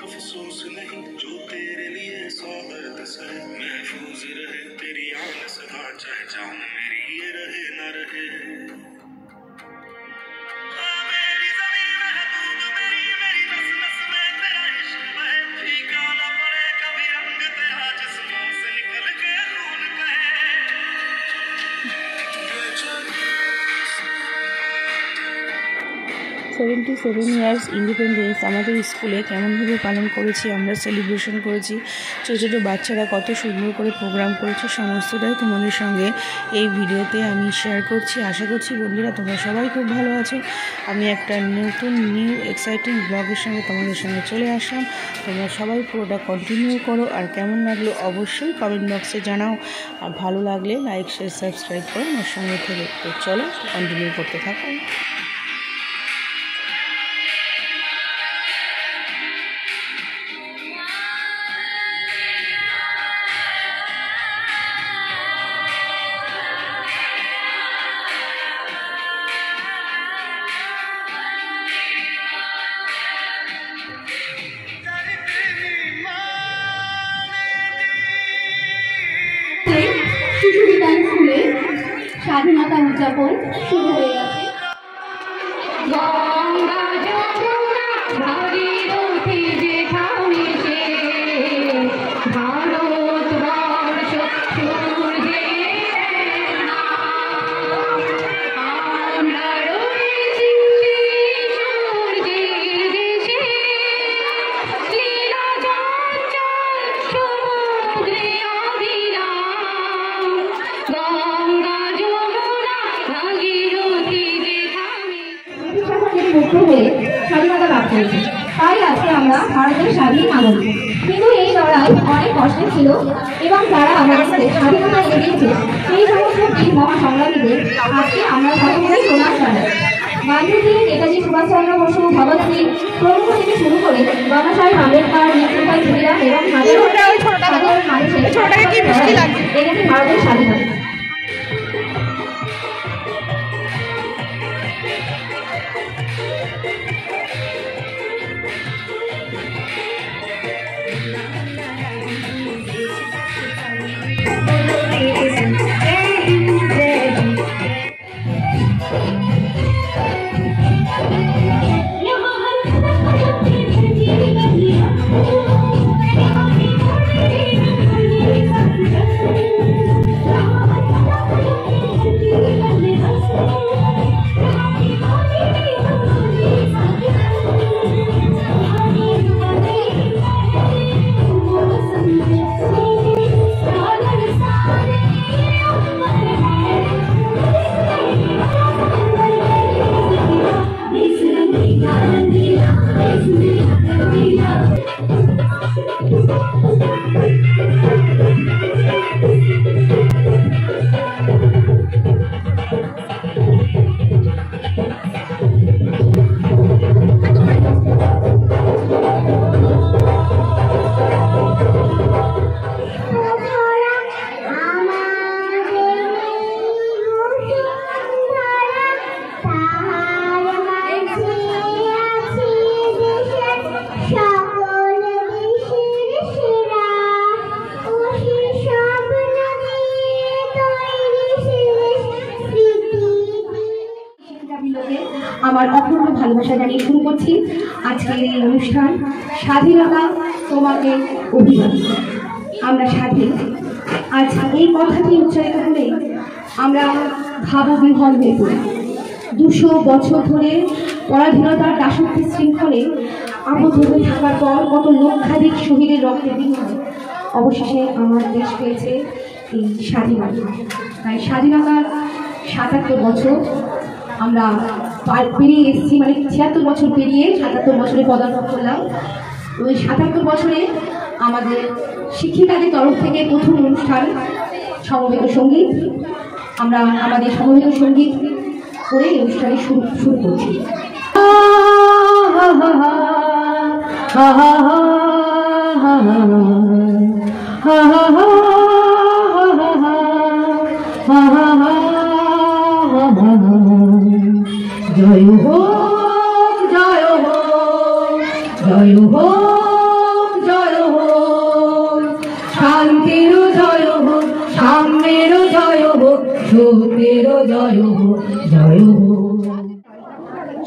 अफसोस नहीं जो तेरे लिए स्वागत से महफूज रहे तेरी आन सदा, चाहे जान मेरी ये रहे न रहे। मेरी ज़मीं महबूब मेरी मेरी नस नस में तेरा इश्क बहे, फीका न पड़े कभी रंग तेरा जिस्मों से निकल के खून बहे। 77 ইয়ার্স ইন্ডিপেন্ডেন্স আমাদের স্কুলে কেমনভাবে পালন করেছি, আমরা সেলিব্রেশন করেছি, ছোটো ছোটো বাচ্চারা কত সুন্দর করে প্রোগ্রাম করেছে, সমস্তটাই তোমাদের সঙ্গে এই ভিডিওতে আমি শেয়ার করছি। আশা করছি বন্ধুরা তোমরা সবাই খুব ভালো আছো। আমি একটা নতুন নিউ এক্সাইটিং ব্লগের সঙ্গে তোমাদের সঙ্গে চলে আসলাম। তোমরা সবাই পুরোটা কন্টিনিউ করো, আর কেমন লাগলো অবশ্যই কমেন্ট বক্সে জানাও, আর ভালো লাগলে লাইক শেয়ার সাবস্ক্রাইব করো আমার সঙ্গে থেকে। তো চলো কন্টিনিউ করতে থাকো। শিশু বিদ্যালয় স্কুলে স্বাধীনতা উদযাপন শুরু হয়ে গেছে। স্বাধীনতা লাভ করেছে, তাই আজকে আমরা ভারতের স্বাধীন নাগরিক। কিন্তু এই লড়াই অনেক কষ্টের ছিল এবং যারা আমাদের স্বাধীনতা এনে দিয়েছে সেই সমস্ত বীর মহাসংগ্রামীদের আজকে আমরা সকলে প্রণাম জানাই। গান্ধীজি, নেতাজি সুভাষচন্দ্র বসু, ভগৎ সিং প্রমুখ থেকে শুরু করে বাবা সাহেব আম্বেদকর, নেত্রুপাল ক্ষুদিরাম এবং সাধারণ মানুষের এনেছে ভারতের স্বাধীনতা। আমার অপূর্ব ভালোবাসা জানিয়ে শুরু করছি আজকের এই অনুষ্ঠান। স্বাধীনতা তোমাকে অভিবাদন। আমরা স্বাধীন, আজ এই কথাটি উচ্চারিত করে আমরা ভাববিহ্বল হয়ে পড়ি। 200 বছর ধরে পরাধীনতার দাসত্ব শৃঙ্খলে আবদ্ধ হয়ে থাকার পর কত লক্ষাধিক শহীদের রক্তের বিনিময়ে অবশেষে আমার দেশ পেয়েছে এই স্বাধীনতা। তাই স্বাধীনতার ৭৭ বছর আমরা পেরিয়ে এসেছি, মানে ৭৬ বছর পেরিয়ে ৭৭ বছরে পদার্পণ করলাম। ওই ৭৭ বছরে আমাদের শিক্ষিকাদের তরফ থেকে প্রথম অনুষ্ঠান সমবেত সঙ্গীত। আমরা আমাদের সমবেত সঙ্গীত করে এই অনুষ্ঠানে শুরু করছি। জয় হোক জয় হোক জয় হোক জয় হোক, শান্তির জয় হোক, সাম্যের জয় হোক, সত্যের জয় হোক, জয় হোক।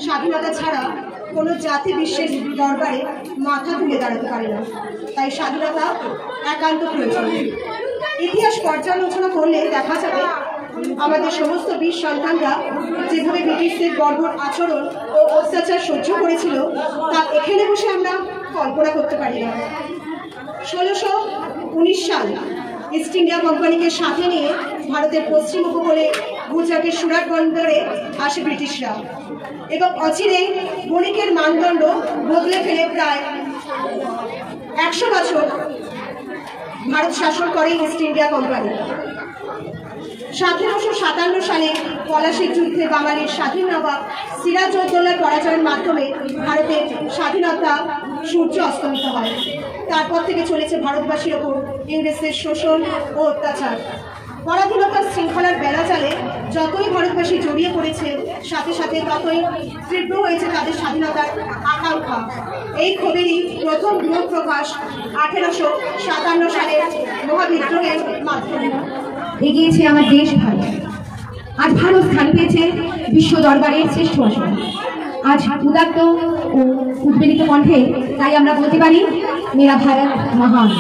স্বাধীনতা ছাড়া কোনো জাতি বিশ্বের দরবারে মাথা তুলে দাঁড়াতে পারে না, তাই স্বাধীনতা একান্ত প্রয়োজন। ইতিহাস পর্যালোচনা করলে দেখা যাবে আমাদের সমস্ত বীর সন্তানরা যেভাবে ব্রিটিশদের বর্বর আচরণ ও অত্যাচার সহ্য করেছিল তা এখানে বসে আমরা কল্পনা করতে পারি না। ১৬১৯ সাল ইস্ট ইন্ডিয়া কোম্পানিকে সাথে নিয়ে ভারতের পশ্চিম উপকূলে গুজরাটের সুরাট বন্দরে আসে ব্রিটিশরা এবং অচিরেই বণিকের মানদণ্ড বদলে ফেলে প্রায় ১০০ বছর ভারত শাসন করে ইস্ট ইন্ডিয়া কোম্পানি। ১৭৫৭ সালে পলাশীর যুদ্ধে বাঙালির স্বাধীন নবাব সিরাজউদ্দৌলার পরাজয়ের মাধ্যমে ভারতের স্বাধীনতা সূর্য অস্তমিত হয়। তারপর থেকে চলেছে ভারতবাসীর ওপর ইংরেজদের শোষণ ও অত্যাচার। পরাধীনতার শৃঙ্খলার বেলা চালে যতই ভারতবাসী জড়িয়ে পড়েছে, সাথে সাথে ততই তীব্র হয়েছে তাদের স্বাধীনতার আকাঙ্ক্ষা। এই ক্ষোভেরই প্রথম বৃহৎ প্রকাশ ১৮৫৭ সালের মহাবিদ্রোহের মাধ্যমে। এগিয়েছে আমার দেশ ভারত। আজ ভারত স্থান পেয়েছে বিশ্ব দরবারের শ্রেষ্ঠ আসনে। আজ উদাত্ত ও উদ্বেলিত কণ্ঠে তাই আমরা বলতে পারি, মেরা ভারত মহান।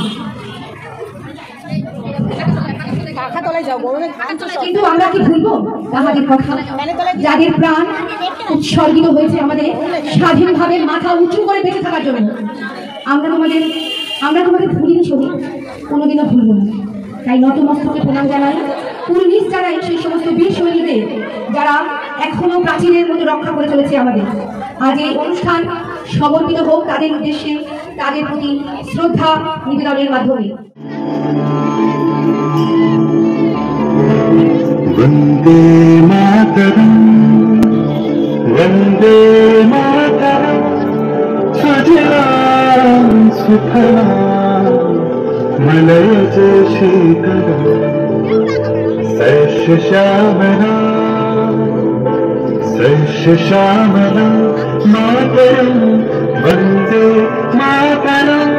কিন্তু আমরা কি ভুলবো আমাদের কথা, যাদের প্রাণ উৎসর্গিত হয়েছে আমাদের স্বাধীনভাবে মাথা উঁচু করে বেঁচে থাকার জন্য। আমরা তোমাদের ভুলিনি শহীদ, কোনোদিনও ভুলবো না। তাই নতমস্তকে প্রণাম জানাই, পুরনিশ জানাই সেই সমস্ত বীর সৈনিকদের যারা এখনো প্রাচীনের মতো রক্ষা করে চলেছে আমাদের। আজ এই অনুষ্ঠান সমর্পিত হোক তাদের উদ্দেশ্যে, তাদের প্রতি শ্রদ্ধা নিবেদনের মাধ্যমে। वंदे मातरम वंदे मातरम, सुजलां सुफलां मलयज शीतलं सस्य श्यामलं मातरं वंदे मातरम।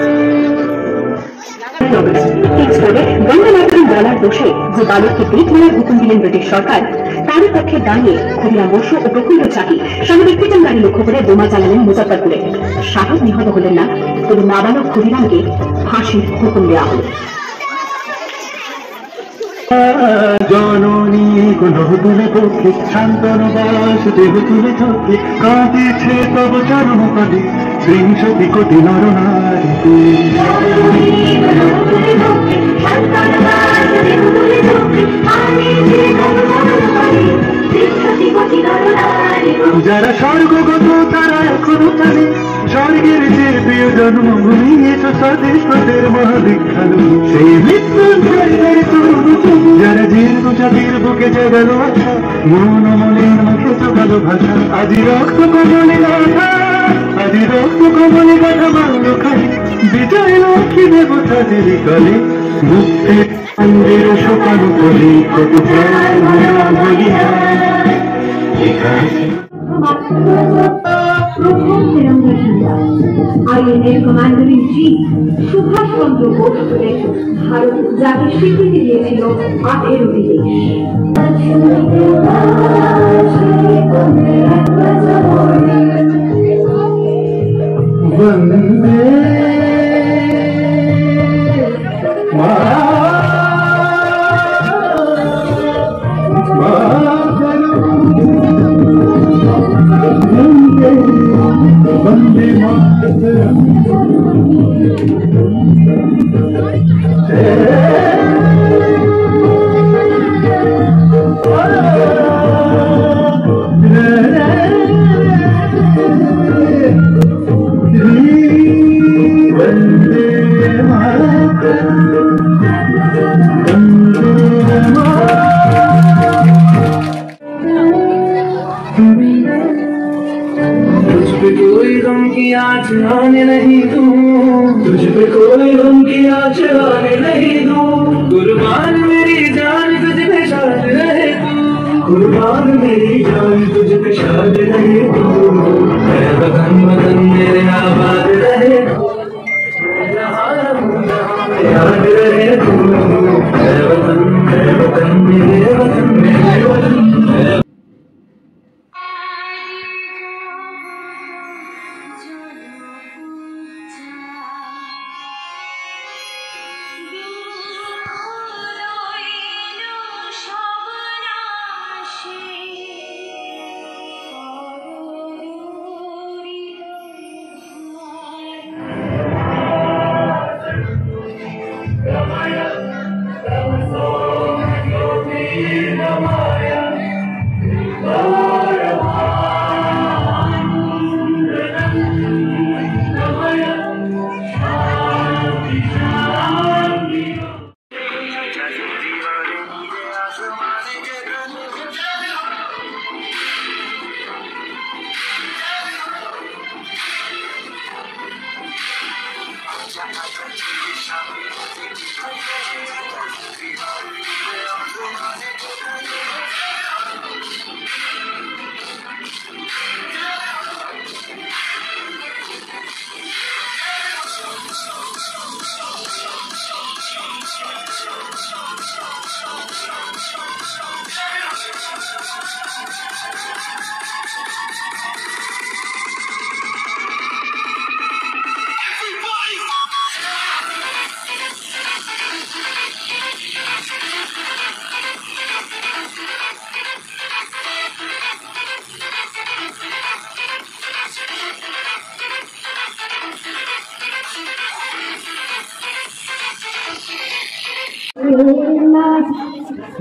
वंदे मातरम বলার দোষে যে বালককে পেট মারার হুকুম দিলেন ব্রিটিশ সরকার, তারই পক্ষে দাঁড়িয়ে ক্ষুদিরামর্ষ ও প্রফুল্ল চাকি সামরিক পিটনগাড়ি লক্ষ্য করে বোমা চালালেন মুজফ্ফরপুরে। সাহস নিহত হলেন না, তবু নাবালক ক্ষুদিরামকে ফাঁসির হুকুম দেওয়া হল। জননী কোনহ তুলে পক্ষে শান্তন বাস দেহ তুলে চোখে কাঁদিছে তব চরণ পদে ৩০ কোটি নরনারীতে। যারা স্বর্গগত তারা এখনো জানে স্বর্গের যে প্রিয় জন্মভূমি, এসো স্বদেশ তোদের মহাবিখ্যাত সেই মৃত্যুঞ্জয়ের তরুণ। যারা জীর্ণ জাতির বুকে জাগালো আশা, মন মনের মুখে জোগালো ভাষা। আজি রক্ত কমলে গাথা, আজি রক্ত কমলে গাথা বাংল খালি বিজয় লক্ষ্মী দেবতাদের কালে। মুক্তির মন্দির শোকানো করে কত প্রাণ বলিয়া প্রথম তিরঙ্গা ঝান্ডা INA commander in chief Subhash Chandra Bose Bharat যাকে স্বীকৃতি দিয়েছিল 18 বিদেশ। तुझ पे कोई गम की आँच आने नहीं दूं, तुझ पे कोई गम की आँच आने नहीं दूं। कुर्बान मेरी जान तुझ पे शाद रहे तू, कुर्बान मेरी जान तुझ पे शाद रहे तू। मैं वतन वतन मेरे आबाद रहे तू, जहाँ रहूं जहाँ में याद रहे तू। मैं वतन मेरे वतन मेरे वतन मेरे वतन।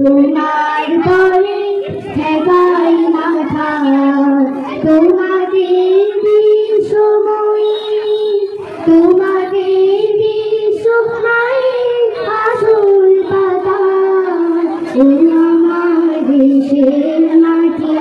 তোমার পরে ঠেকাই মাথা, তোমাদের সময় তোমাদের সময় আসল পাতা। আমার দেশের মাটি